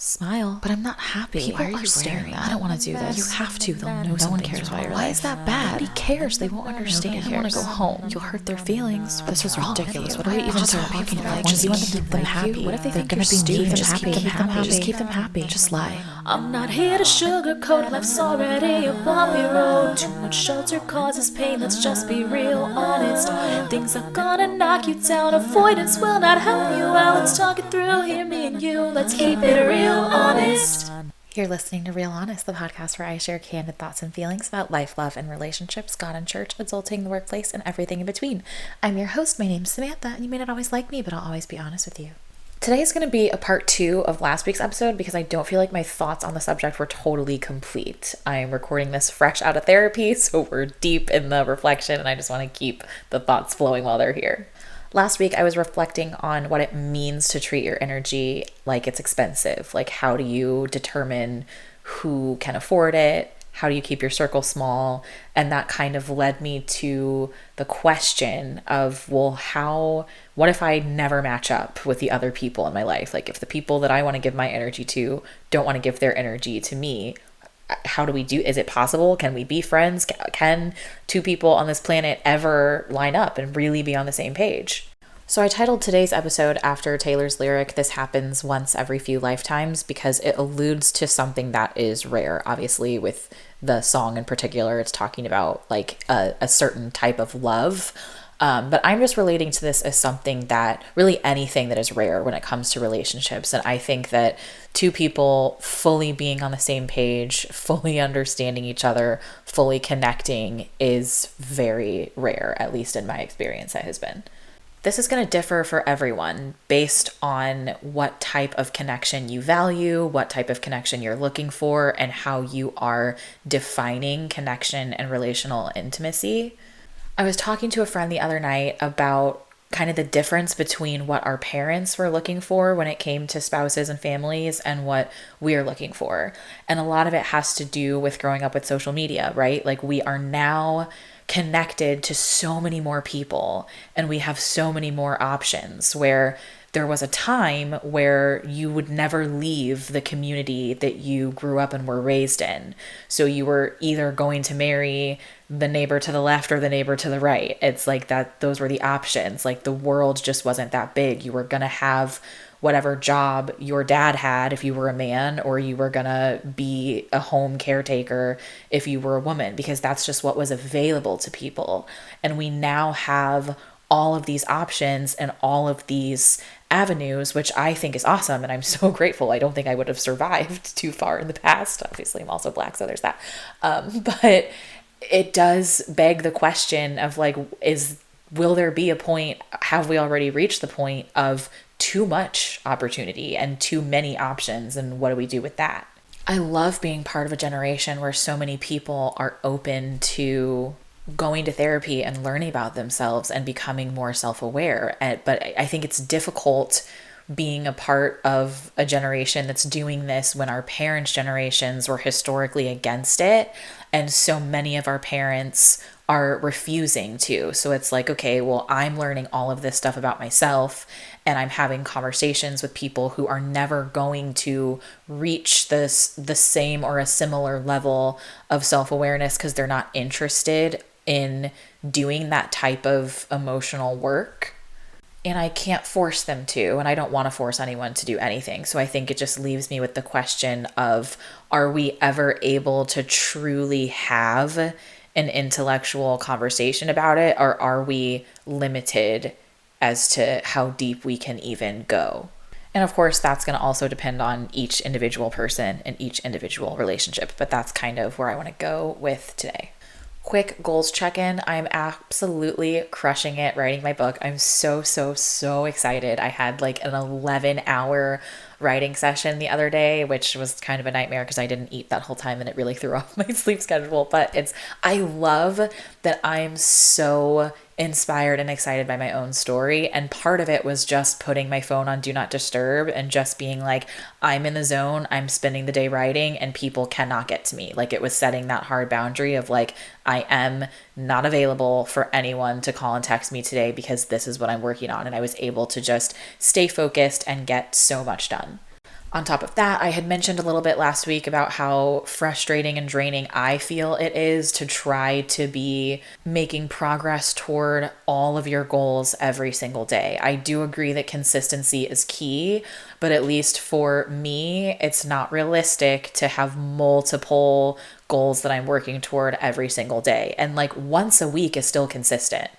Smile. But I'm not happy. People Why are you are staring. I don't want to do this. You have to. They'll know No one something's cares wrong. about your Why life. is that bad? Nobody cares. They won't understand. Nobody I want to cares. go home. You'll hurt their feelings. This was ridiculous. What are Why we even just talking talking about? about? Just You want want to keep them happy. What if they They're think gonna you're be mean. stupid? Just keep them happy. Just keep them happy. Just lie. I'm not here to sugarcoat, life's already a bumpy road. Too much shelter causes pain, let's just be real honest. Things are gonna knock you down, avoidance will not help you out. Let's talk it through, here me and you, let's keep it real honest. You're listening to Real Honest, the podcast where I share candid thoughts and feelings about life, love, and relationships, God and church, adulting, the workplace, and everything in between. I'm your host. My name's Samantha, and you may not always like me, but I'll always be honest with you. Today is going to be a part 2 of last week's episode because I don't feel like my thoughts on the subject were totally complete. I'm recording this fresh out of therapy, so we're deep in the reflection, and I just want to keep the thoughts flowing while they're here. Last week, I was reflecting on what it means to treat your energy like it's expensive. Like, how do you determine who can afford it? How do you keep your circle small? And that kind of led me to the question of, well, what if I never match up with the other people in my life? Like, if the people that I want to give my energy to don't want to give their energy to me, how do we do? Is it possible? Can we be friends? Can two people on this planet ever line up and really be on the same page? So I titled today's episode after Taylor's lyric, "This happens once every few lifetimes," because it alludes to something that is rare. Obviously, with the song in particular, it's talking about like a certain type of love. But I'm just relating to this as something that really anything that is rare when it comes to relationships. And I think that two people fully being on the same page, fully understanding each other, fully connecting is very rare, at least in my experience, it has been. This is going to differ for everyone based on what type of connection you value, what type of connection you're looking for, and how you are defining connection and relational intimacy. I was talking to a friend the other night about kind of the difference between what our parents were looking for when it came to spouses and families and what we're looking for. And a lot of it has to do with growing up with social media, right? Like, we are now connected to so many more people and we have so many more options, where there was a time where you would never leave the community that you grew up and were raised in. So you were either going to marry the neighbor to the left or the neighbor to the right. It's like that, those were the options. Like, the world just wasn't that big. You were going to have whatever job your dad had if you were a man, or you were going to be a home caretaker if you were a woman, because that's just what was available to people. And we now have all of these options and all of these avenues, which I think is awesome. And I'm so grateful. I don't think I would have survived too far in the past. Obviously, I'm also Black, so there's that. But it does beg the question of like, will there be a point? Have we already reached the point of too much opportunity and too many options? And what do we do with that? I love being part of a generation where so many people are open to going to therapy and learning about themselves and becoming more self-aware. But I think it's difficult being a part of a generation that's doing this when our parents' generations were historically against it. And so many of our parents are refusing to. So it's like, okay, well, I'm learning all of this stuff about myself and I'm having conversations with people who are never going to reach the same or a similar level of self-awareness because they're not interested in doing that type of emotional work. And I can't force them to, and I don't want to force anyone to do anything. So I think it just leaves me with the question of, are we ever able to truly have an intellectual conversation about it, or are we limited as to how deep we can even go? And of course, that's going to also depend on each individual person and each individual relationship, but that's kind of where I want to go with today. Quick goals check-in. I'm absolutely crushing it writing my book. I'm so excited. I had like an 11-hour writing session the other day, which was kind of a nightmare because I didn't eat that whole time and it really threw off my sleep schedule. But I love that I'm so inspired and excited by my own story. And part of it was just putting my phone on Do Not Disturb and just being like, I'm in the zone, I'm spending the day writing, and people cannot get to me. Like, it was setting that hard boundary of like, I am not available for anyone to call and text me today because this is what I'm working on. And I was able to just stay focused and get so much done. On top of that, I had mentioned a little bit last week about how frustrating and draining I feel it is to try to be making progress toward all of your goals every single day. I do agree that consistency is key, but at least for me, it's not realistic to have multiple goals that I'm working toward every single day. And like once a week is still consistent.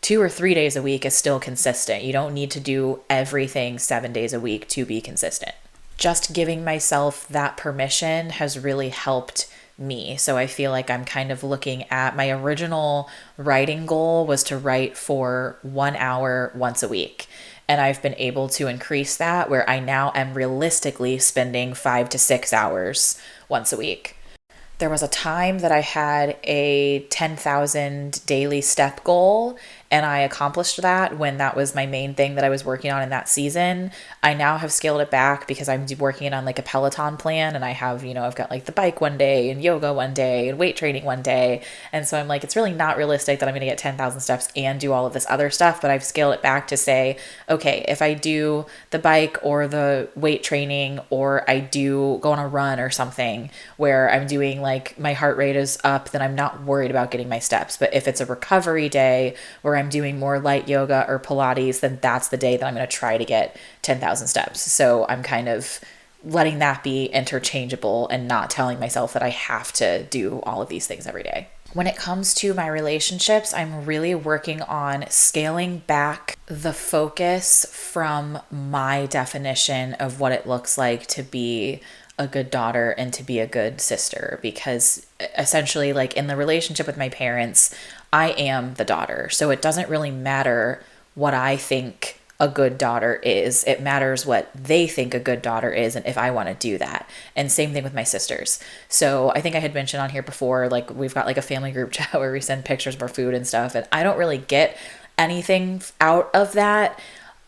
2 or 3 days a week is still consistent. You don't need to do everything 7 days a week to be consistent. Just giving myself that permission has really helped me. So I feel like I'm kind of looking at my original writing goal was to write for 1 hour once a week. And I've been able to increase that where I now am realistically spending 5 to 6 hours once a week. There was a time that I had a 10,000 daily step goal, and I accomplished that when that was my main thing that I was working on in that season. I now have scaled it back because I'm working on like a Peloton plan, and I have, I've got like the bike one day and yoga one day and weight training one day. And so I'm like, it's really not realistic that I'm going to get 10,000 steps and do all of this other stuff, but I've scaled it back to say, okay, if I do the bike or the weight training, or I do go on a run or something where I'm doing like my heart rate is up, then I'm not worried about getting my steps. But if it's a recovery day where I'm doing more light yoga or Pilates, then that's the day that I'm going to try to get 10,000 steps. So I'm kind of letting that be interchangeable and not telling myself that I have to do all of these things every day. When it comes to my relationships, I'm really working on scaling back the focus from my definition of what it looks like to be a good daughter and to be a good sister, because essentially, like in the relationship with my parents, I am the daughter. So it doesn't really matter what I think a good daughter is. It matters what they think a good daughter is and if I want to do that. And same thing with my sisters. So I think I had mentioned on here before, like we've got like a family group chat where we send pictures of our food and stuff, and I don't really get anything out of that.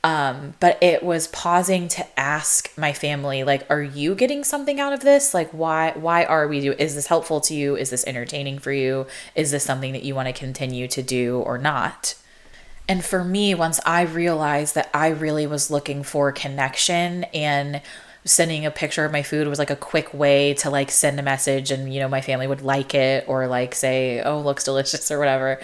But it was pausing to ask my family, like, are you getting something out of this? Like, why are we doing, is this helpful to you? Is this entertaining for you? Is this something that you want to continue to do or not? And for me, once I realized that I really was looking for connection, and sending a picture of my food was like a quick way to like send a message and, my family would like it or like say, oh, looks delicious or whatever.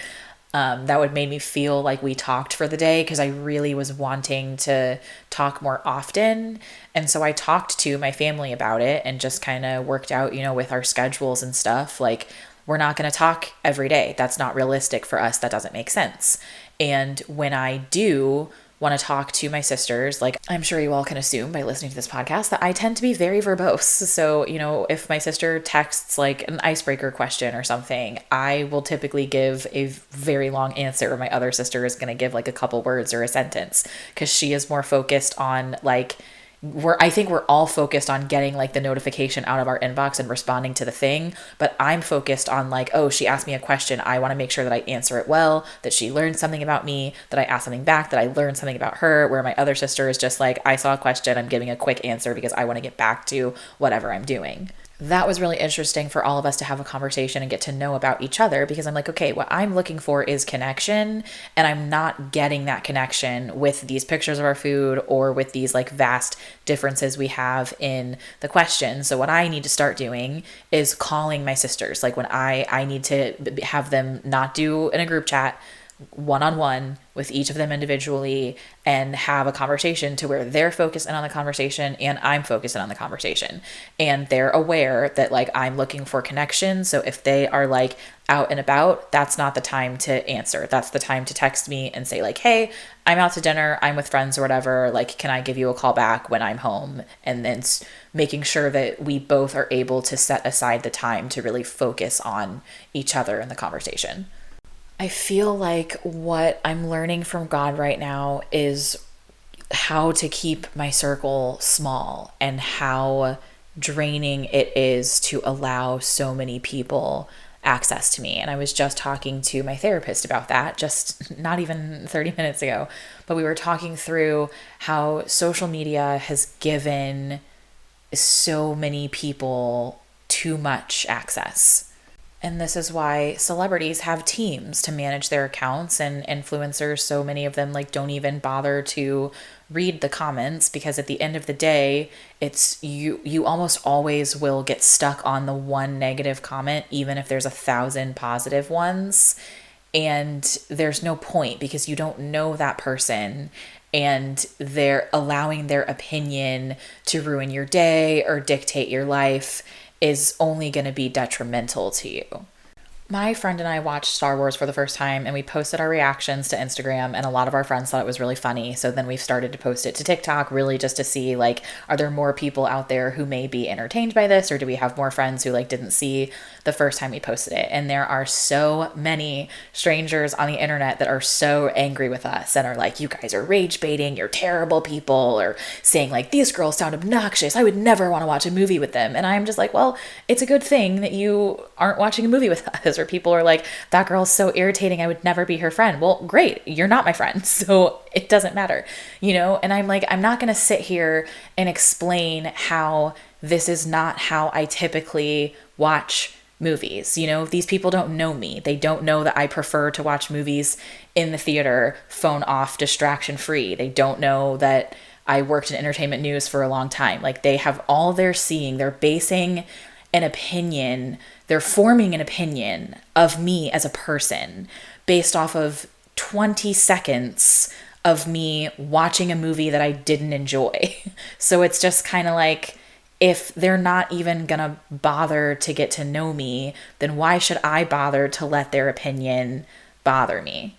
That would make me feel like we talked for the day, because I really was wanting to talk more often. And so I talked to my family about it and just kind of worked out, with our schedules and stuff, like we're not going to talk every day. That's not realistic for us. That doesn't make sense. And when I do want to talk to my sisters, like I'm sure you all can assume by listening to this podcast that I tend to be very verbose. So, if my sister texts like an icebreaker question or something, I will typically give a very long answer. My other sister is going to give like a couple words or a sentence, because she is more focused on like, I think we're all focused on getting like the notification out of our inbox and responding to the thing. But I'm focused on like, oh, she asked me a question. I want to make sure that I answer it well, that she learned something about me, that I asked something back, that I learned something about her. Where my other sister is just like, I saw a question, I'm giving a quick answer because I want to get back to whatever I'm doing. That was really interesting for all of us to have a conversation and get to know about each other, because I'm like, okay, what I'm looking for is connection, and I'm not getting that connection with these pictures of our food or with these like vast differences we have in the questions. So what I need to start doing is calling my sisters. Like when I need to have them not do in a group chat, one-on-one with each of them individually, and have a conversation to where they're focused in on the conversation and I'm focused in on the conversation, and they're aware that like I'm looking for connection. So if they are like out and about, that's not the time to answer. That's the time to text me and say like, hey, I'm out to dinner, I'm with friends or whatever, like can I give you a call back when I'm home? And then making sure that we both are able to set aside the time to really focus on each other in the conversation. I feel like what I'm learning from God right now is how to keep my circle small, and how draining it is to allow so many people access to me. And I was just talking to my therapist about that just not even 30 minutes ago, but we were talking through how social media has given so many people too much access. And this is why celebrities have teams to manage their accounts, and influencers, so many of them like don't even bother to read the comments, because at the end of the day, it's you almost always will get stuck on the one negative comment, even if there's 1,000 positive ones. And there's no point, because you don't know that person, and they're allowing their opinion to ruin your day or dictate your life is only going to be detrimental to you. My friend and I watched Star Wars for the first time, and we posted our reactions to Instagram, and a lot of our friends thought it was really funny. So then we've started to post it to TikTok, really just to see, like, are there more people out there who may be entertained by this, or do we have more friends who like didn't see the first time we posted it? And there are so many strangers on the internet that are so angry with us and are like, you guys are rage baiting, you're terrible people, or saying like, these girls sound obnoxious, I would never want to watch a movie with them. And I'm just like, well, it's a good thing that you aren't watching a movie with us. Or people are like, that girl's so irritating, I would never be her friend. Well, great, you're not my friend, so it doesn't matter, you know? And I'm like, I'm not going to sit here and explain how this is not how I typically watch movies. You know, these people don't know me. They don't know that I prefer to watch movies in the theater, phone off, distraction free. They don't know that I worked in entertainment news for a long time. Like, they have all they're seeing, they're basing an opinion, they're forming an opinion of me as a person based off of 20 seconds of me watching a movie that I didn't enjoy. So it's just kind of like, if they're not even gonna bother to get to know me, then why should I bother to let their opinion bother me?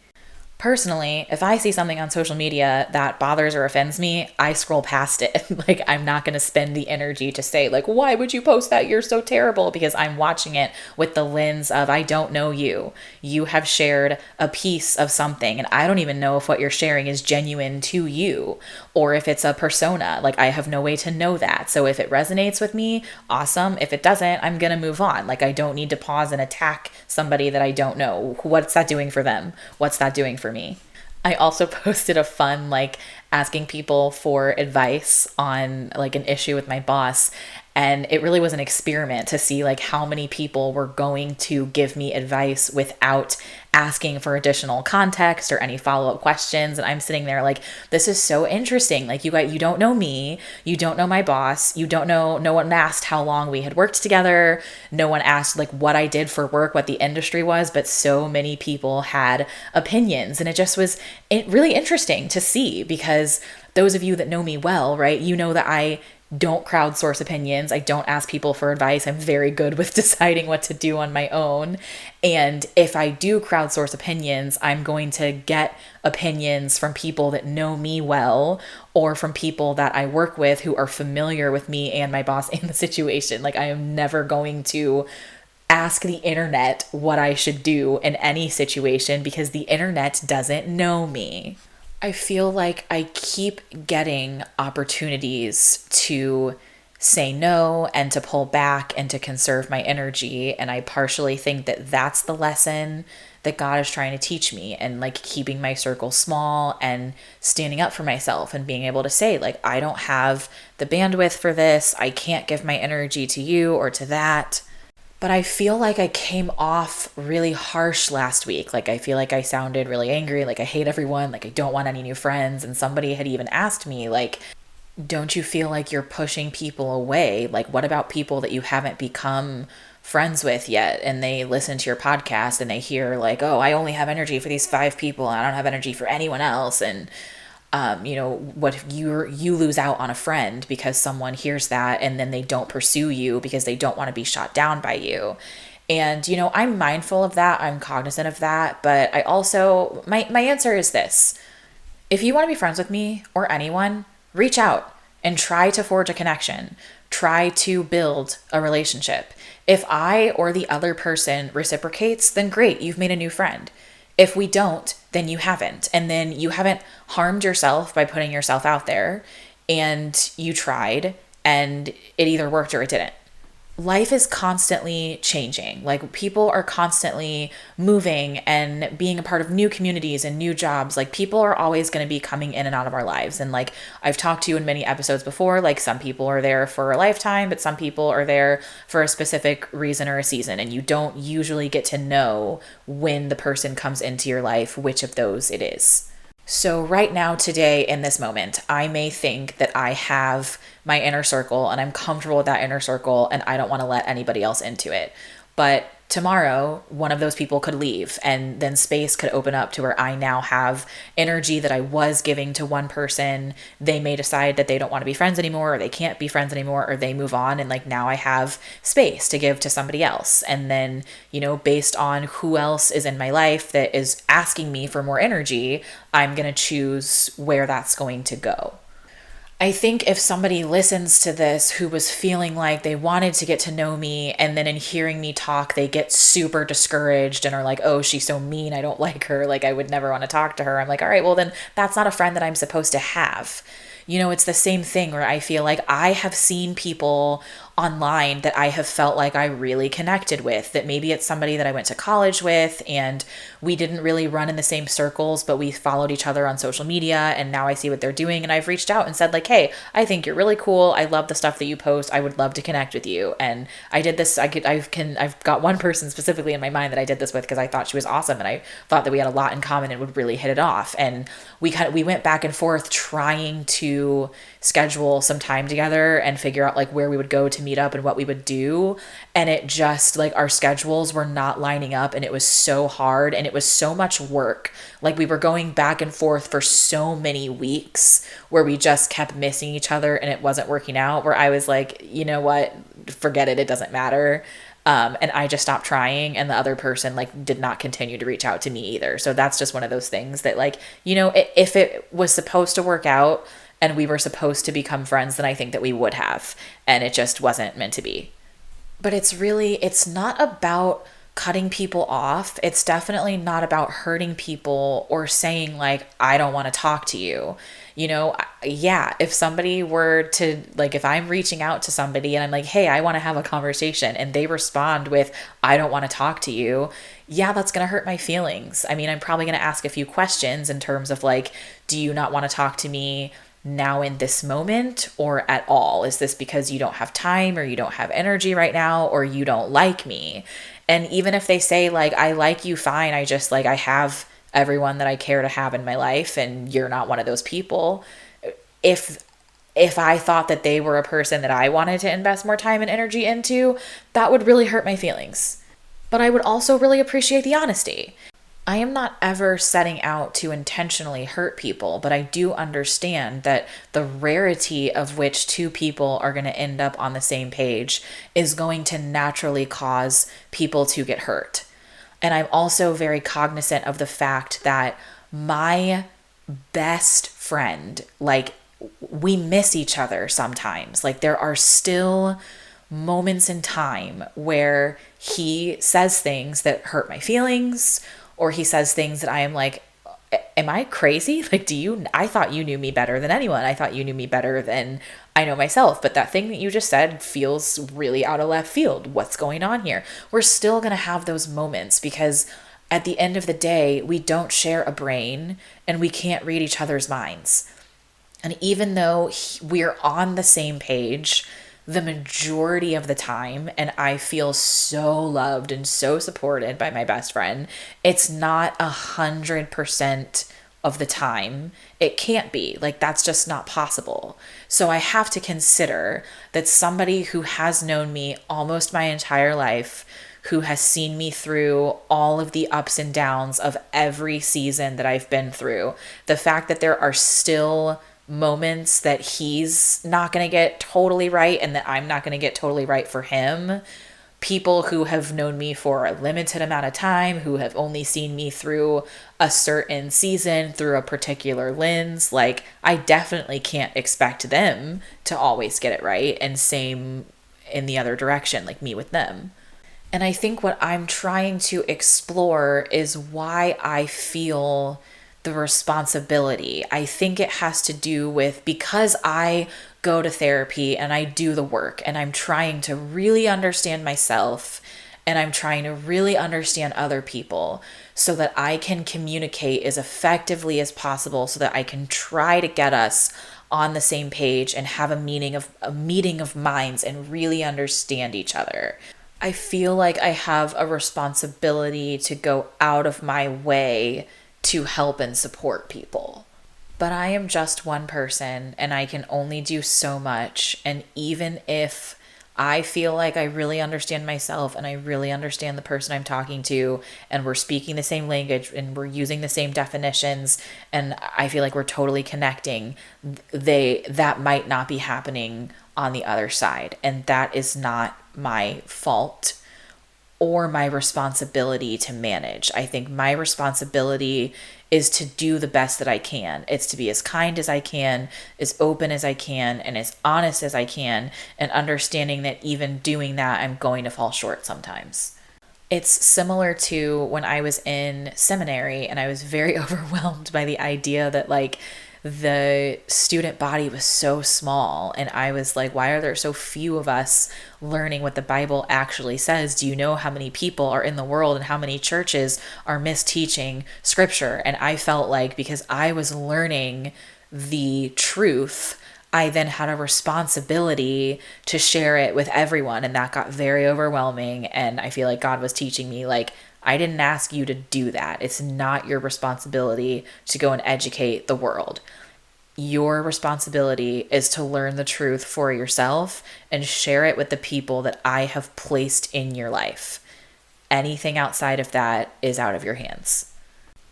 Personally, if I see something on social media that bothers or offends me, I scroll past it. Like, I'm not going to spend the energy to say, like, why would you post that? You're so terrible, because I'm watching it with the lens of, I don't know you. You have shared a piece of something, and I don't even know if what you're sharing is genuine to you, or if it's a persona. Like, I have no way to know that. So if it resonates with me, awesome. If it doesn't, I'm going to move on. Like, I don't need to pause and attack somebody that I don't know. What's that doing for them? What's that doing for me? I also posted a fun, like, asking people for advice on like an issue with my boss. And it really was an experiment to see like how many people were going to give me advice without asking for additional context or any follow-up questions. And I'm sitting there like, this is so interesting. Like, you don't know me, you don't know my boss, you don't know, no one asked how long we had worked together, no one asked like what I did for work, what the industry was, but so many people had opinions. And it just was really interesting to see, because those of you that know me well, right, you know that I don't crowdsource opinions. I don't ask people for advice. I'm very good with deciding what to do on my own. And if I do crowdsource opinions, I'm going to get opinions from people that know me well, or from people that I work with who are familiar with me and my boss and the situation. Like, I am never going to ask the internet what I should do in any situation, because the internet doesn't know me. I feel like I keep getting opportunities to say no and to pull back and to conserve my energy. And I partially think that that's the lesson that God is trying to teach me, and like keeping my circle small and standing up for myself and being able to say, like, I don't have the bandwidth for this. I can't give my energy to you or to that. But I feel like I came off really harsh last week. Like, I feel like I sounded really angry, like I hate everyone, like I don't want any new friends. And somebody had even asked me, like, don't you feel like you're pushing people away? Like, what about people that you haven't become friends with yet? And they listen to your podcast and they hear like, oh, I only have energy for these 5 people, and I don't have energy for anyone else. And what if you lose out on a friend because someone hears that, and then they don't pursue you because they don't want to be shot down by you. And, I'm mindful of that. I'm cognizant of that. But I also, my answer is this: if you want to be friends with me or anyone, reach out and try to forge a connection. Try to build a relationship. If I or the other person reciprocates, then great, you've made a new friend. If we don't, then you haven't. And then you haven't harmed yourself by putting yourself out there, and you tried and it either worked or it didn't. life is constantly changing. Like people are constantly moving and being a part of new communities and new jobs. Like people are always going to be coming in and out of our lives. And like I've talked to you in many episodes before, like some people are there for a lifetime, but some people are there for a specific reason or a season. And you don't usually get to know when the person comes into your life, which of those it is. So right now, today, in this moment, I may think that I have my inner circle and I'm comfortable with that inner circle and I don't want to let anybody else into it. But tomorrow, one of those people could leave and then space could open up to where I now have energy that I was giving to one person. They may decide that they don't want to be friends anymore, or they can't be friends anymore, or they move on. And like now I have space to give to somebody else. And then, based on who else is in my life that is asking me for more energy, I'm going to choose where that's going to go. I think if somebody listens to this who was feeling like they wanted to get to know me, and then in hearing me talk, they get super discouraged and are like, oh, she's so mean, I don't like her, like I would never want to talk to her. I'm like, all right, well then that's not a friend that I'm supposed to have. It's the same thing where I feel like I have seen people online that I have felt like I really connected with, that maybe it's somebody that I went to college with and we didn't really run in the same circles, but we followed each other on social media, and now I see what they're doing and I've reached out and said like, hey, I think you're really cool. I love the stuff that you post. I would love to connect with you. And I did this. I've got one person specifically in my mind that I did this with because I thought she was awesome and I thought that we had a lot in common and would really hit it off. And we went back and forth trying to schedule some time together and figure out like where we would go to meet up and what we would do. And it just like our schedules were not lining up, and it was so hard and it was so much work. Like we were going back and forth for so many weeks where we just kept missing each other and it wasn't working out, where I was like, you know what, forget it. It doesn't matter. And I just stopped trying, and the other person like did not continue to reach out to me either. So that's just one of those things that like, if it was supposed to work out and we were supposed to become friends, then I think that we would have, and it just wasn't meant to be. But it's not about cutting people off. It's definitely not about hurting people or saying like, I don't want to talk to you. Yeah, if somebody were to like, if I'm reaching out to somebody and I'm like, hey, I want to have a conversation, and they respond with, I don't want to talk to you. Yeah, that's going to hurt my feelings. I mean, I'm probably going to ask a few questions in terms of like, do you not want to talk to me now in this moment or at all? Is this because you don't have time or you don't have energy right now or you don't like me? And even if they say like, I like you fine, I just like, I have everyone that I care to have in my life and you're not one of those people. If I thought that they were a person that I wanted to invest more time and energy into, that would really hurt my feelings. But I would also really appreciate the honesty. I am not ever setting out to intentionally hurt people, but I do understand that the rarity of which two people are going to end up on the same page is going to naturally cause people to get hurt. And I'm also very cognizant of the fact that my best friend, like, we miss each other sometimes. Like, there are still moments in time where he says things that hurt my feelings, or he says things that I am like, am I crazy? Like, I thought you knew me better than anyone. I thought you knew me better than I know myself. But that thing that you just said feels really out of left field. What's going on here? We're still going to have those moments because at the end of the day, we don't share a brain and we can't read each other's minds. And even though we're on the same page the majority of the time, and I feel so loved and so supported by my best friend, it's not 100% of the time. It can't be. Like, that's just not possible. So I have to consider that somebody who has known me almost my entire life, who has seen me through all of the ups and downs of every season that I've been through, the fact that there are still moments that he's not going to get totally right and that I'm not going to get totally right for him, people who have known me for a limited amount of time, who have only seen me through a certain season through a particular lens, like, I definitely can't expect them to always get it right, and same in the other direction, like me with them. And I think what I'm trying to explore is why I feel the responsibility. I think it has to do with, because I go to therapy and I do the work and I'm trying to really understand myself and I'm trying to really understand other people so that I can communicate as effectively as possible, so that I can try to get us on the same page and have a meeting of minds and really understand each other. I feel like I have a responsibility to go out of my way to help and support people. But I am just one person and I can only do so much. And even if I feel like I really understand myself and I really understand the person I'm talking to, and we're speaking the same language and we're using the same definitions, and I feel like we're totally connecting, that might not be happening on the other side. And that is not my fault or my responsibility to manage. I think my responsibility is to do the best that I can. It's to be as kind as I can, as open as I can, and as honest as I can, and understanding that even doing that, I'm going to fall short sometimes. It's similar to when I was in seminary and I was very overwhelmed by the idea that like the student body was so small, and I was like, why are there so few of us learning what the Bible actually says? Do you know how many people are in the world and how many churches are misteaching scripture? And I felt like because I was learning the truth, I then had a responsibility to share it with everyone, and that got very overwhelming. And I feel like God was teaching me, like, I didn't ask you to do that. It's not your responsibility to go and educate the world. Your responsibility is to learn the truth for yourself and share it with the people that I have placed in your life. Anything outside of that is out of your hands.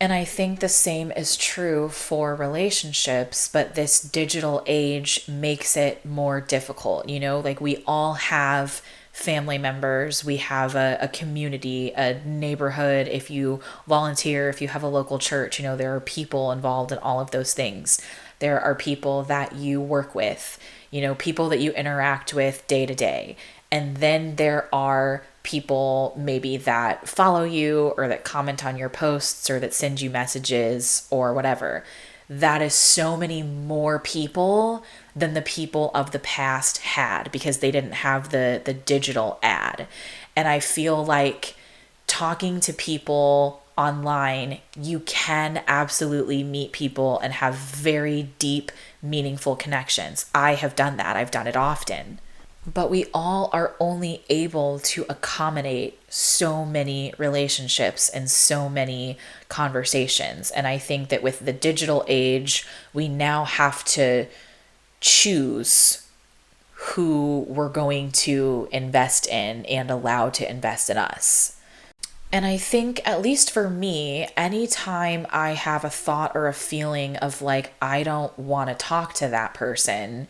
And I think the same is true for relationships, but this digital age makes it more difficult. You know, like we all have family members, we have a community, a neighborhood. If you volunteer, if you have a local church, you know, there are people involved in all of those things. There are people that you work with, you know, people that you interact with day to day. And then there are people maybe that follow you or that comment on your posts or that send you messages or whatever. That is so many more people than the people of the past had, because they didn't have the digital ad. And I feel like talking to people online, you can absolutely meet people and have very deep, meaningful connections. I have done that. I've done it often. But we all are only able to accommodate so many relationships and so many conversations. And I think that with the digital age, we now have to choose who we're going to invest in and allow to invest in us. And I think, at least for me, anytime I have a thought or a feeling of like, I don't want to talk to that person,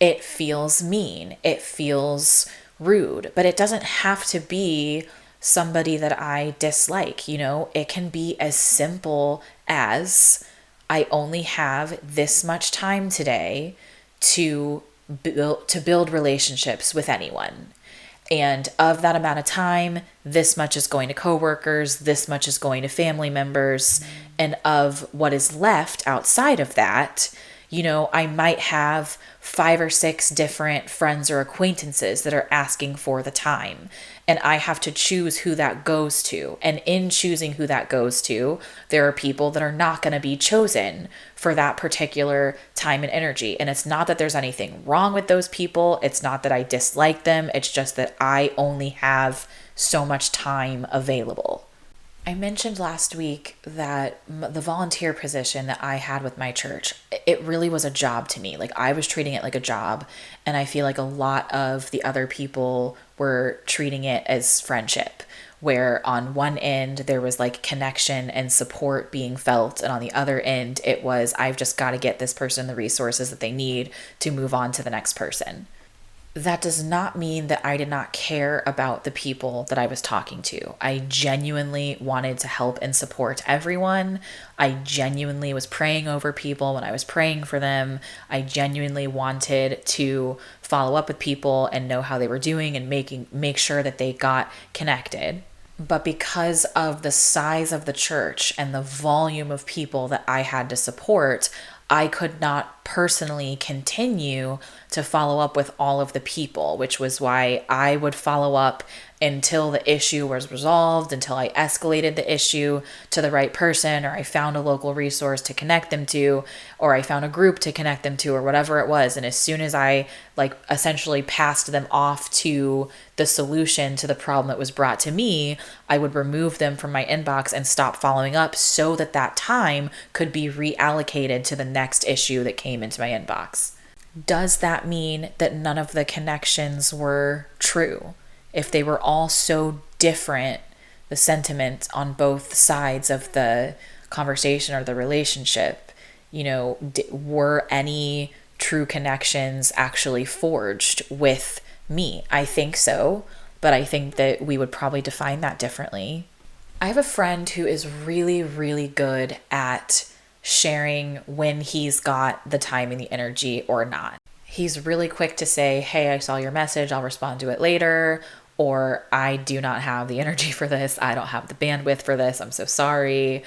it feels mean, it feels rude, but it doesn't have to be somebody that I dislike. You know, it can be as simple as, I only have this much time today to build relationships with anyone. And of that amount of time, this much is going to coworkers, this much is going to family members, and of what is left outside of that, you know, I might have 5 or 6 different friends or acquaintances that are asking for the time. And I have to choose who that goes to. And in choosing who that goes to, there are people that are not going to be chosen for that particular time and energy. And it's not that there's anything wrong with those people. It's not that I dislike them. It's just that I only have so much time available. I mentioned last week that the volunteer position that I had with my church, it really was a job to me. Like, I was treating it like a job, and I feel like a lot of the other people were treating it as friendship, where on one end there was like connection and support being felt, and on the other end it was, I've just got to get this person the resources that they need to move on to the next person. That does not mean that I did not care about the people that I was talking to. I genuinely wanted to help and support everyone. I genuinely was praying over people when I was praying for them. I genuinely wanted to follow up with people and know how they were doing and make sure that they got connected. But because of the size of the church and the volume of people that I had to support, I could not personally continue to follow up with all of the people, which was why I would follow up until the issue was resolved, until I escalated the issue to the right person, or I found a local resource to connect them to, or I found a group to connect them to, or whatever it was. And as soon as I essentially passed them off to the solution to the problem that was brought to me, I would remove them from my inbox and stop following up so that that time could be reallocated to the next issue that came into my inbox. Does that mean that none of the connections were true? If they were all so different, the sentiment on both sides of the conversation or the relationship, were any true connections actually forged with me? I think so, but I think that we would probably define that differently. I have a friend who is really, really good at sharing when he's got the time and the energy or not. He's really quick to say, hey, I saw your message, I'll respond to it later. Or I do not have the energy for this. I don't have the bandwidth for this. I'm so sorry.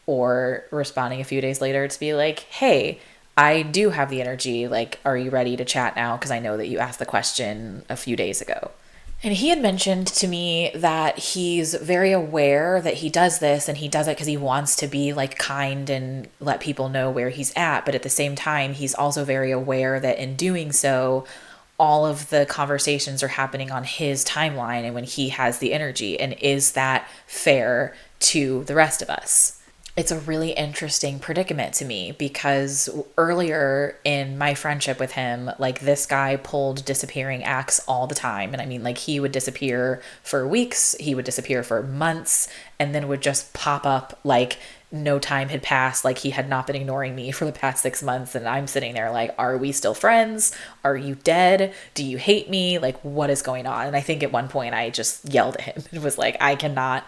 Or responding a few days later to be like, hey, I do have the energy. Like, are you ready to chat now? Because I know that you asked the question a few days ago. And he had mentioned to me that he's very aware that he does this, and he does it because he wants to be kind and let people know where he's at. But at the same time, he's also very aware that in doing so, all of the conversations are happening on his timeline and when he has the energy. And is that fair to the rest of us? It's a really interesting predicament to me because earlier in my friendship with him, this guy pulled disappearing acts all the time. And I mean, he would disappear for weeks, he would disappear for months, and then would just pop up no time had passed, he had not been ignoring me for the past 6 months. And I'm sitting there are we still friends? Are you dead? Do you hate me? What is going on? And I think at one point I just yelled at him. It was I cannot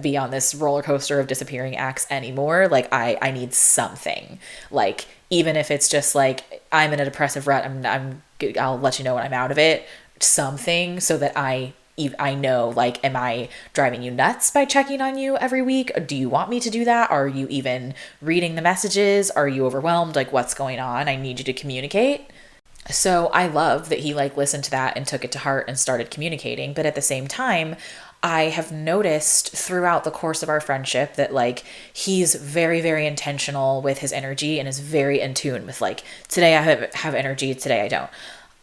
be on this roller coaster of disappearing acts anymore. I need something. Even if it's just I'm in a depressive rut, I'll let you know when I'm out of it. Something so that I know, am I driving you nuts by checking on you every week? Do you want me to do that? Are you even reading the messages? Are you overwhelmed? What's going on? I need you to communicate. So I love that he listened to that and took it to heart and started communicating. But at the same time, I have noticed throughout the course of our friendship that he's very, very intentional with his energy and is very in tune with today I have energy, today I don't.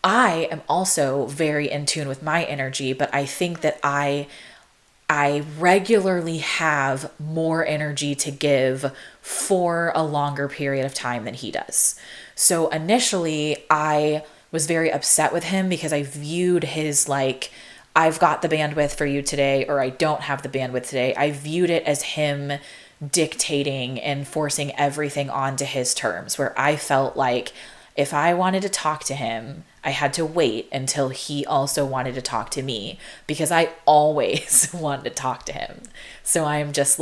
I am also very in tune with my energy, but I think that I regularly have more energy to give for a longer period of time than he does. So initially, I was very upset with him because I viewed his I've got the bandwidth for you today, or I don't have the bandwidth today. I viewed it as him dictating and forcing everything onto his terms, where I felt if I wanted to talk to him, I had to wait until he also wanted to talk to me, because I always wanted to talk to him. So I'm just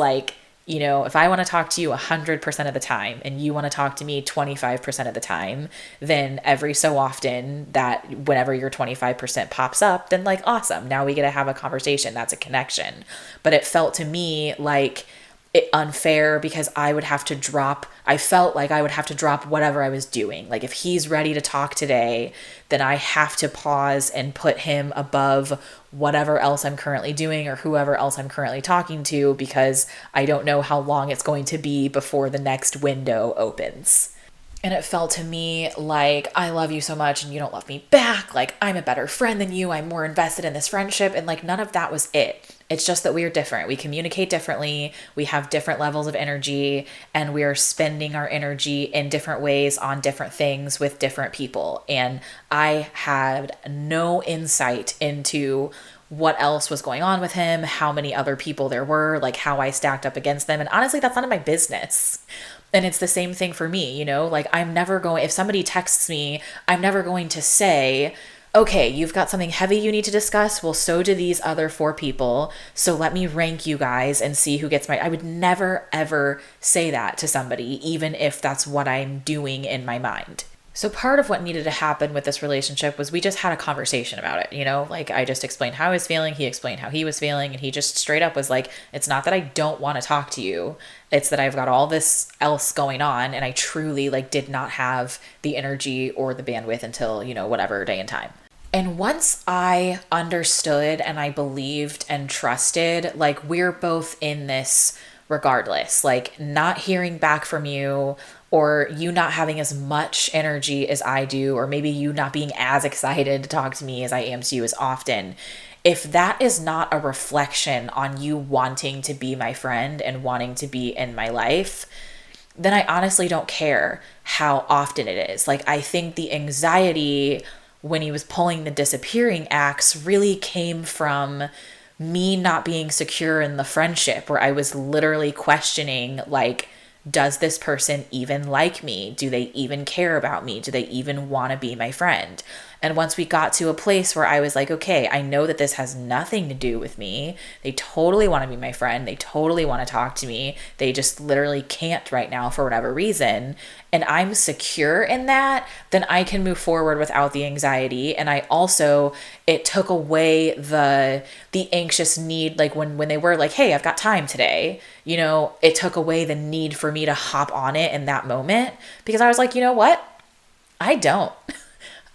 if I want to talk to you 100% of the time and you want to talk to me 25% of the time, then every so often that whenever your 25% pops up, then awesome, now we get to have a conversation. That's a connection. But it felt to me unfair because I felt like I would have to drop whatever I was doing. If he's ready to talk today, then I have to pause and put him above whatever else I'm currently doing or whoever else I'm currently talking to, because I don't know how long it's going to be before the next window opens. And it felt to me I love you so much and you don't love me back. I'm a better friend than you. I'm more invested in this friendship. And none of that was it. It's just that we are different. We communicate differently. We have different levels of energy, and we are spending our energy in different ways on different things with different people. And I had no insight into what else was going on with him, how many other people there were, how I stacked up against them. And honestly, that's none of my business. And it's the same thing for me, I'm never going, if somebody texts me, I'm never going to say, okay, you've got something heavy you need to discuss. Well, so do these other 4 people. So let me rank you guys and see who gets I would never, ever say that to somebody, even if that's what I'm doing in my mind. So part of what needed to happen with this relationship was we just had a conversation about it, like I just explained how I was feeling, he explained how he was feeling, and he just straight up was like, it's not that I don't want to talk to you, it's that I've got all this else going on and I truly like did not have the energy or the bandwidth until, whatever day and time. And once I understood and I believed and trusted, like we're both in this regardless, like not hearing back from you or you not having as much energy as I do, or maybe you not being as excited to talk to me as I am to you as often. If that is not a reflection on you wanting to be my friend and wanting to be in my life, then I honestly don't care how often it is. Like, I think the anxiety when he was pulling the disappearing acts really came from me not being secure in the friendship, where I was literally questioning, like, does this person even like me? Do they even care about me? Do they even want to be my friend? And once we got to a place where I was like, okay, I know that this has nothing to do with me. They totally want to be my friend. They totally want to talk to me. They just literally can't right now for whatever reason. And I'm secure in that, then I can move forward without the anxiety. And I also, it took away the anxious need, like when they were like, hey, I've got time today, it took away the need for me to hop on it in that moment, because I was like, you know what? I don't.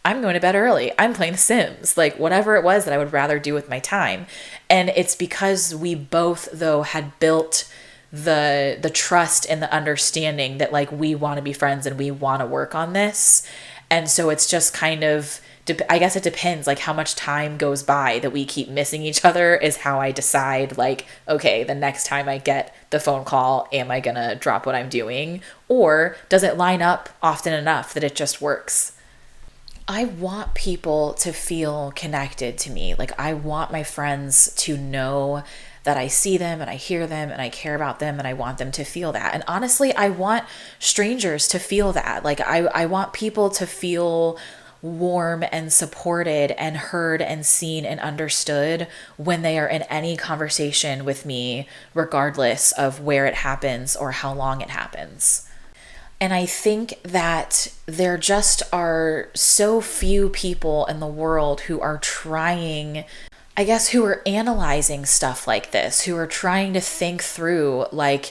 I'm going to bed early. I'm playing The Sims, like whatever it was that I would rather do with my time. And it's because we both, though, had built the trust and the understanding that like we want to be friends and we want to work on this. And so it's just kind of, I guess it depends, like how much time goes by that we keep missing each other is how I decide, like, okay, the next time I get the phone call, am I going to drop what I'm doing? Or does it line up often enough that it just works? I want people to feel connected to me. Like, I want my friends to know that I see them and I hear them and I care about them, and I want them to feel that. And honestly, I want strangers to feel that. Like, I want people to feel warm and supported and heard and seen and understood when they are in any conversation with me, regardless of where it happens or how long it happens. And I think that there just are so few people in the world who are trying, I guess, who are analyzing stuff like this, who are trying to think through, like,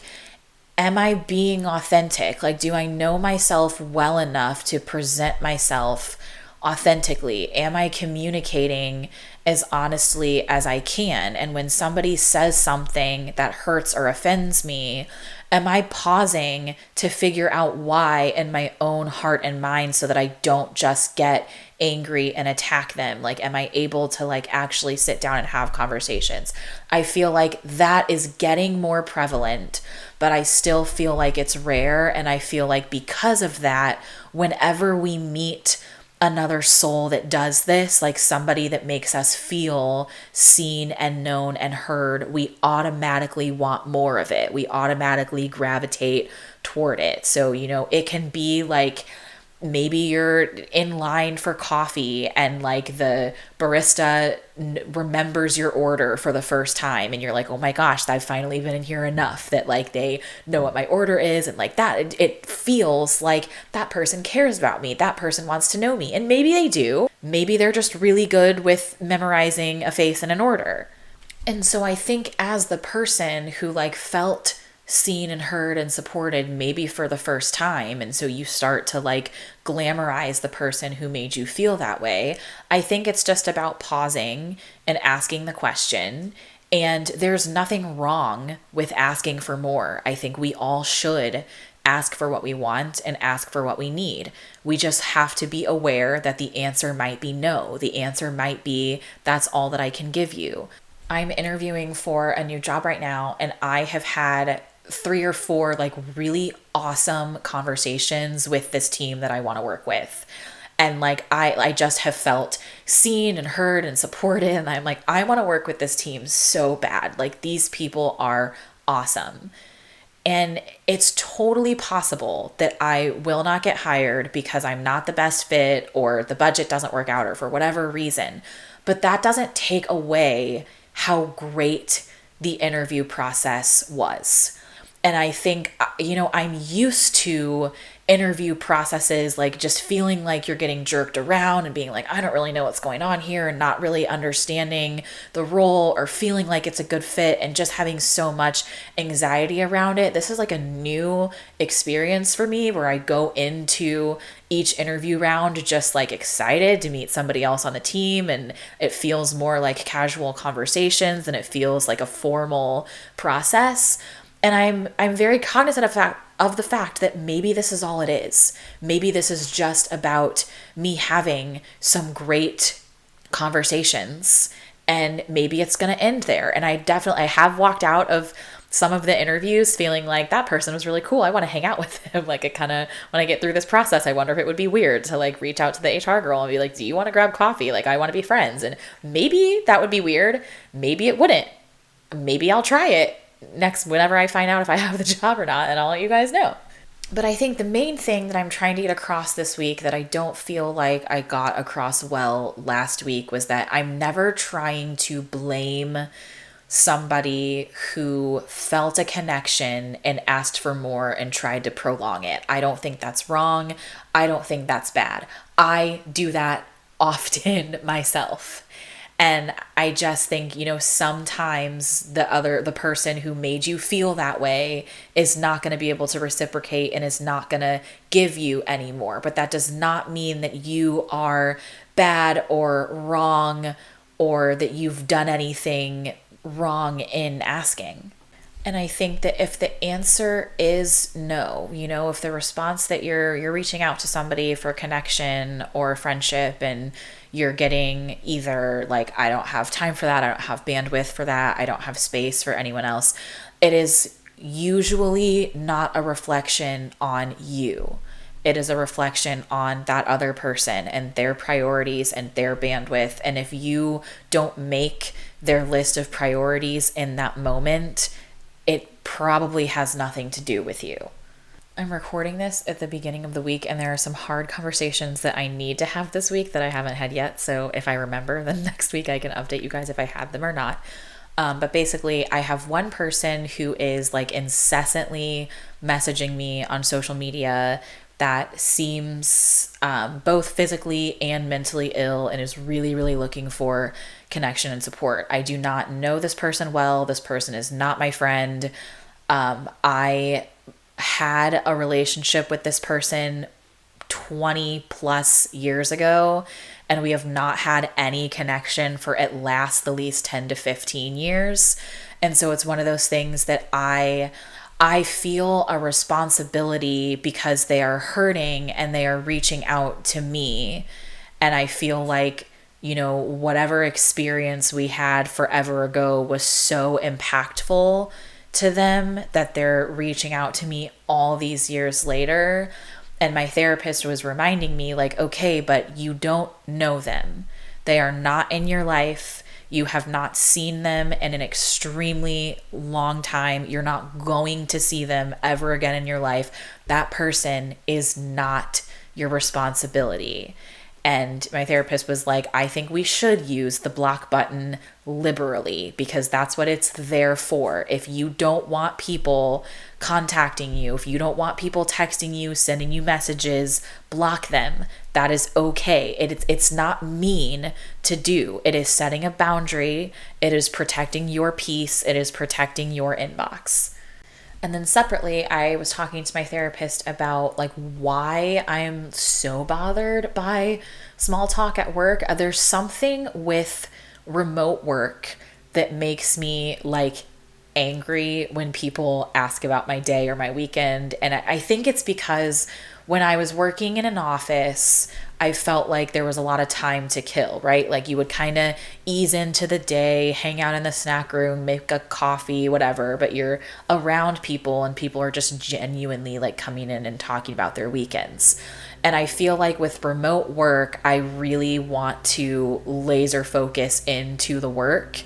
am I being authentic? Like, do I know myself well enough to present myself authentically? Am I communicating as honestly as I can? And when somebody says something that hurts or offends me, am I pausing to figure out why in my own heart and mind so that I don't just get angry and attack them? Like, am I able to like actually sit down and have conversations? I feel like that is getting more prevalent, but I still feel like it's rare. And I feel like because of that, whenever we meet another soul that does this, like somebody that makes us feel seen and known and heard, we automatically want more of it. We automatically gravitate toward it. So, it can be like, maybe you're in line for coffee and like the barista remembers your order for the first time and you're like, oh my gosh, I've finally been in here enough that like they know what my order is, and like that it feels like that person cares about me, that person wants to know me. And maybe they do, maybe they're just really good with memorizing a face and an order. And so I think as the person who like felt seen and heard and supported maybe for the first time, and so you start to like glamorize the person who made you feel that way, I think it's just about pausing and asking the question. And there's nothing wrong with asking for more. I think we all should ask for what we want and ask for what we need. We just have to be aware that the answer might be no. The answer might be, that's all that I can give you. I'm interviewing for a new job right now, and I have had 3 or 4 like really awesome conversations with this team that I want to work with. And like, I just have felt seen and heard and supported. And I'm like, I want to work with this team so bad. Like, these people are awesome. And it's totally possible that I will not get hired because I'm not the best fit, or the budget doesn't work out, or for whatever reason. But that doesn't take away how great the interview process was. And I think, I'm used to interview processes, like just feeling like you're getting jerked around and being like, I don't really know what's going on here, and not really understanding the role or feeling like it's a good fit, and just having so much anxiety around it. This is like a new experience for me where I go into each interview round just like excited to meet somebody else on the team, and it feels more like casual conversations than it feels like a formal process. And I'm very cognizant of the fact that maybe this is all it is. Maybe this is just about me having some great conversations, and maybe it's going to end there. And I have walked out of some of the interviews feeling like that person was really cool. I want to hang out with them. Like, it kind of, when I get through this process, I wonder if it would be weird to like reach out to the HR girl and be like, do you want to grab coffee? Like, I want to be friends. And maybe that would be weird. Maybe it wouldn't. Maybe I'll try it next whenever I find out if I have the job or not, and I'll let you guys know. But I think the main thing that I'm trying to get across this week that I don't feel like I got across well last week was that I'm never trying to blame somebody who felt a connection and asked for more and tried to prolong it. I don't think that's wrong. I don't think that's bad. I do that often myself. And I just think, sometimes the person who made you feel that way is not going to be able to reciprocate and is not going to give you any more. But that does not mean that you are bad or wrong, or that you've done anything wrong in asking. And I think that if the answer is no, if the response that you're reaching out to somebody for connection or friendship, and you're getting either like, I don't have time for that, I don't have bandwidth for that, I don't have space for anyone else, it is usually not a reflection on you. It is a reflection on that other person and their priorities and their bandwidth. And if you don't make their list of priorities in that moment, it probably has nothing to do with you. I'm recording this at the beginning of the week, and there are some hard conversations that I need to have this week that I haven't had yet. So if I remember, then next week I can update you guys if I had them or not. But basically, I have one person who is like incessantly messaging me on social media that seems both physically and mentally ill, and is really, really looking for connection and support. I do not know this person well. This person is not my friend. I had a relationship with this person 20 plus years ago, and we have not had any connection for at least 10 to 15 years. And so it's one of those things that I feel a responsibility because they are hurting and they are reaching out to me. And I feel like, whatever experience we had forever ago was so impactful to them that they're reaching out to me all these years later. And my therapist was reminding me like, okay, but you don't know them. They are not in your life. You have not seen them in an extremely long time. You're not going to see them ever again in your life. That person is not your responsibility. And my therapist was like, I think we should use the block button liberally, because that's what it's there for. If you don't want people contacting you, if you don't want people texting you, sending you messages, block them. That is okay. It's not mean to do. It is setting a boundary. It is protecting your peace. It is protecting your inbox. And then separately, I was talking to my therapist about like why I'm so bothered by small talk at work. There's something with remote work that makes me like angry when people ask about my day or my weekend. And I think it's because when I was working in an office, I felt like there was a lot of time to kill, right? Like you would kind of ease into the day, hang out in the snack room, make a coffee, whatever, but you're around people and people are just genuinely like coming in and talking about their weekends. And I feel like with remote work, I really want to laser focus into the work.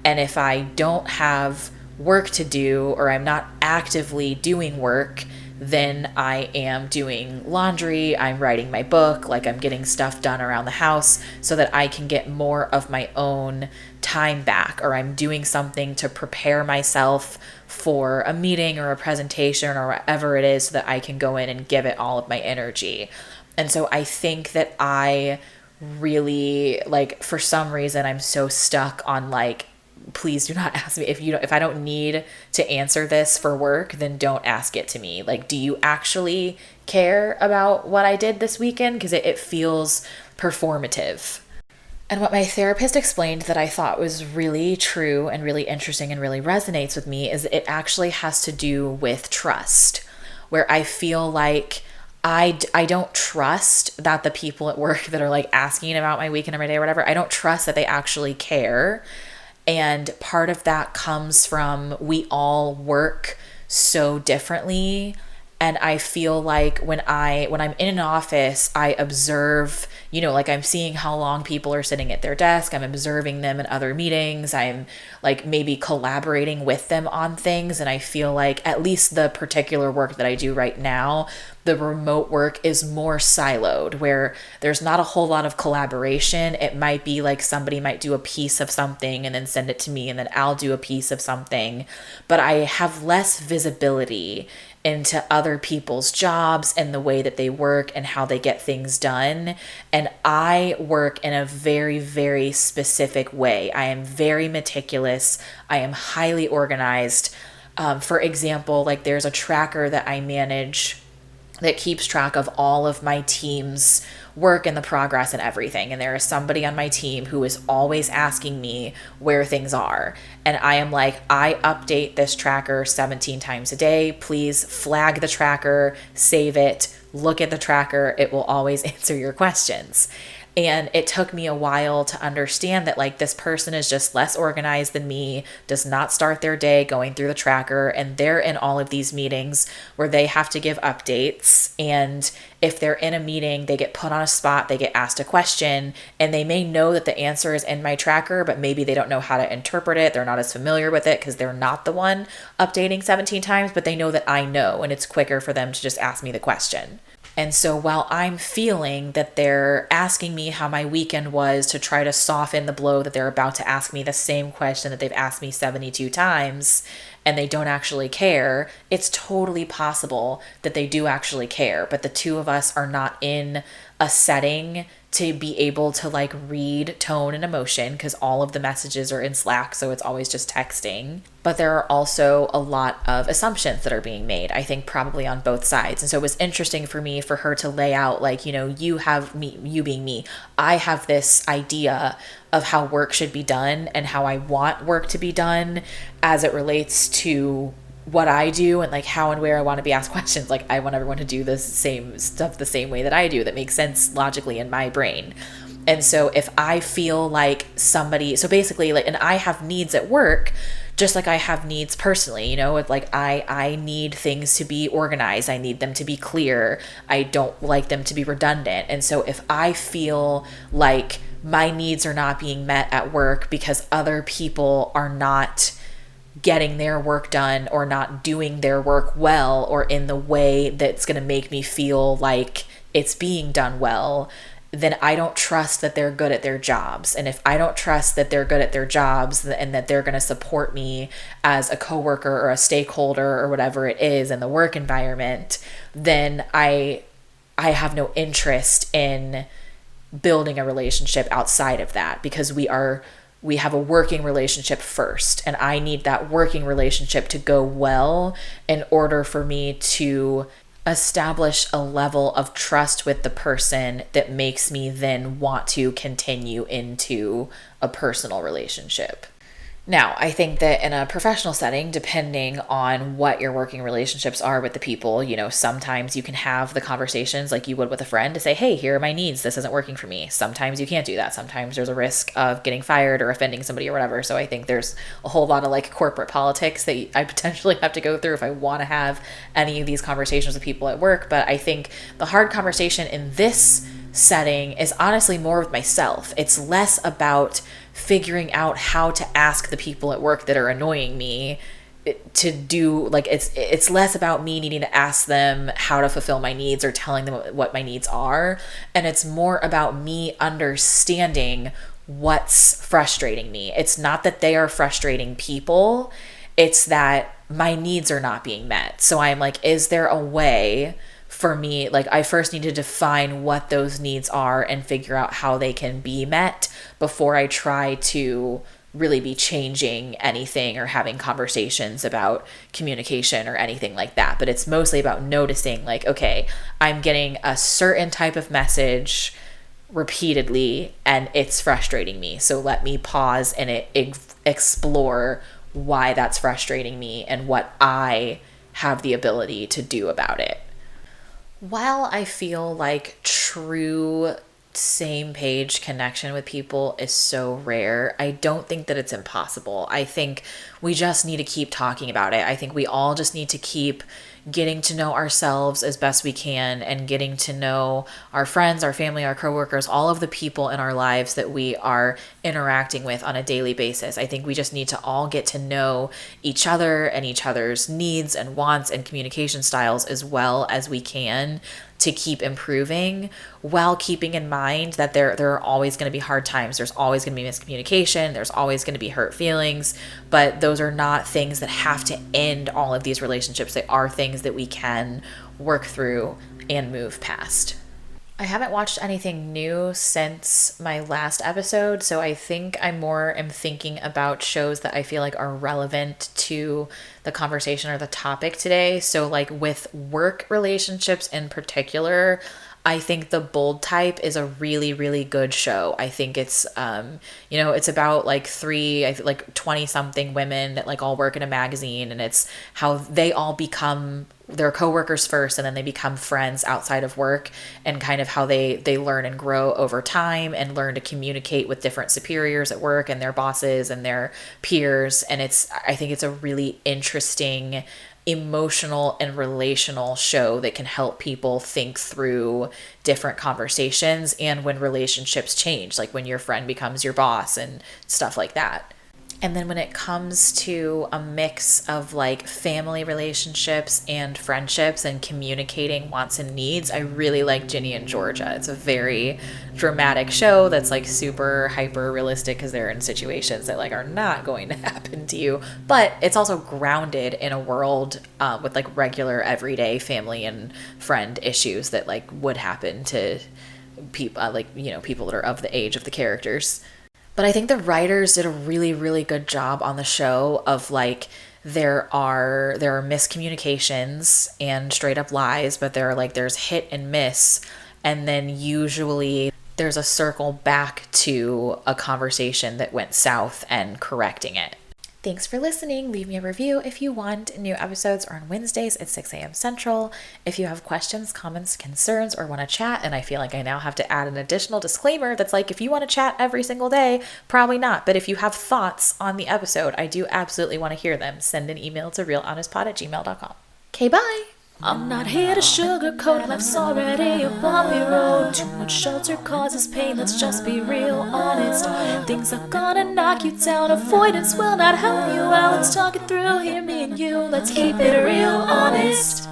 And if I don't have work to do, or I'm not actively doing work, than I am doing laundry, I'm writing my book, like I'm getting stuff done around the house so that I can get more of my own time back, or I'm doing something to prepare myself for a meeting or a presentation or whatever it is so that I can go in and give it all of my energy. And so I think that I really, like, for some reason I'm so stuck on like, please do not ask me if I don't need to answer this for work, then don't ask it to me. Like, do you actually care about what I did this weekend? Because it feels performative. And what my therapist explained that I thought was really true and really interesting and really resonates with me is it actually has to do with trust, where I feel like I don't trust that the people at work that are like asking about my weekend every day or whatever, I don't trust that they actually care. And part of that comes from we all work so differently. And I feel like when I'm in an office, I observe, like I'm seeing how long people are sitting at their desk. I'm observing them in other meetings. I'm like maybe collaborating with them on things. And I feel like at least the particular work that I do right now, the remote work is more siloed, where there's not a whole lot of collaboration. It might be like somebody might do a piece of something and then send it to me, and then I'll do a piece of something. But I have less visibility into other people's jobs and the way that they work and how they get things done. And I work in a very, very specific way. I am very meticulous. I am highly organized. For example, like there's a tracker that I manage that keeps track of all of my team's work and the progress and everything. And there is somebody on my team who is always asking me where things are. And I am like, I update this tracker 17 times a day. Please flag the tracker, save it, look at the tracker. It will always answer your questions. And it took me a while to understand that like this person is just less organized than me, does not start their day going through the tracker, and they're in all of these meetings where they have to give updates. And if they're in a meeting, they get put on a spot, they get asked a question, and they may know that the answer is in my tracker, but maybe they don't know how to interpret it. They're not as familiar with it because they're not the one updating 17 times, but they know that I know, and it's quicker for them to just ask me the question. And so while I'm feeling that they're asking me how my weekend was to try to soften the blow that they're about to ask me the same question that they've asked me 72 times, and they don't actually care, it's totally possible that they do actually care. But the two of us are not in a setting to be able to like read tone and emotion, because all of the messages are in Slack, so it's always just texting. But there are also a lot of assumptions that are being made, I think probably on both sides. And so it was interesting for me for her to lay out like, you have me, you being me, I have this idea of how work should be done and how I want work to be done as it relates to what I do and like how and where I want to be asked questions. Like I want everyone to do the same stuff the same way that I do, that makes sense logically in my brain. And so if I feel like somebody, so basically like, and I have needs at work, just like I have needs personally, it's like I need things to be organized. I need them to be clear. I don't like them to be redundant. And so if I feel like my needs are not being met at work because other people are not getting their work done or not doing their work well or in the way that's going to make me feel like it's being done well, then I don't trust that they're good at their jobs. And if I don't trust that they're good at their jobs and that they're going to support me as a coworker or a stakeholder or whatever it is in the work environment, then I have no interest in building a relationship outside of that, because we have a working relationship first, and I need that working relationship to go well in order for me to establish a level of trust with the person that makes me then want to continue into a personal relationship. Now, I think that in a professional setting, depending on what your working relationships are with the people, sometimes you can have the conversations like you would with a friend to say, hey, here are my needs. This isn't working for me. Sometimes you can't do that. Sometimes there's a risk of getting fired or offending somebody or whatever. So I think there's a whole lot of like corporate politics that I potentially have to go through if I want to have any of these conversations with people at work. But I think the hard conversation in this setting is honestly more with myself. It's less about figuring out how to ask the people at work that are annoying me to do, like, it's less about me needing to ask them how to fulfill my needs or telling them what my needs are, and it's more about me understanding what's frustrating me. It's not that they are frustrating people, it's that my needs are not being met. So I'm like, is there a way for me, like, I first need to define what those needs are and figure out how they can be met before I try to really be changing anything or having conversations about communication or anything like that. But it's mostly about noticing, like, okay, I'm getting a certain type of message repeatedly and it's frustrating me. So let me pause and explore why that's frustrating me and what I have the ability to do about it. While I feel like true same page connection with people is so rare, I don't think that it's impossible. I think we just need to keep talking about it. I think we all just need to keep getting to know ourselves as best we can and getting to know our friends, our family, our coworkers, all of the people in our lives that we are interacting with on a daily basis. I think we just need to all get to know each other and each other's needs and wants and communication styles as well as we can to keep improving, while keeping in mind that there are always going to be hard times. There's always going to be miscommunication. There's always going to be hurt feelings, but those are not things that have to end all of these relationships. They are things that we can work through and move past. I haven't watched anything new since my last episode, so I think I more am thinking about shows that I feel like are relevant to the conversation or the topic today. So like with work relationships in particular, I think The Bold Type is a really, really good show. I think it's, it's about like 20 something women that like all work in a magazine, and it's how they all become their coworkers first, and then they become friends outside of work, and kind of how they learn and grow over time and learn to communicate with different superiors at work and their bosses and their peers. And I think it's a really interesting emotional and relational show that can help people think through different conversations and when relationships change, like when your friend becomes your boss and stuff like that. And then when it comes to a mix of like family relationships and friendships and communicating wants and needs, I really like Ginny and Georgia. It's a very dramatic show that's like super hyper realistic because they're in situations that like are not going to happen to you, but it's also grounded in a world with like regular everyday family and friend issues that like would happen to people, people that are of the age of the characters. But I think the writers did a really, really good job on the show of like, there are miscommunications and straight up lies, but there's hit and miss. And then usually there's a circle back to a conversation that went south and correcting it. Thanks for listening. Leave me a review if you want. New episodes are on Wednesdays at 6 a.m. Central. If you have questions, comments, concerns, or want to chat, and I feel like I now have to add an additional disclaimer that's like, if you want to chat every single day, probably not. But if you have thoughts on the episode, I do absolutely want to hear them. Send an email to realhonestpod@gmail.com. Okay, bye. I'm not here to sugarcoat, life's already a bumpy road. Too much shelter causes pain, let's just be real honest. Things are gonna knock you down, avoidance will not help you out. Let's talk it through, hear me and you, let's keep it real honest.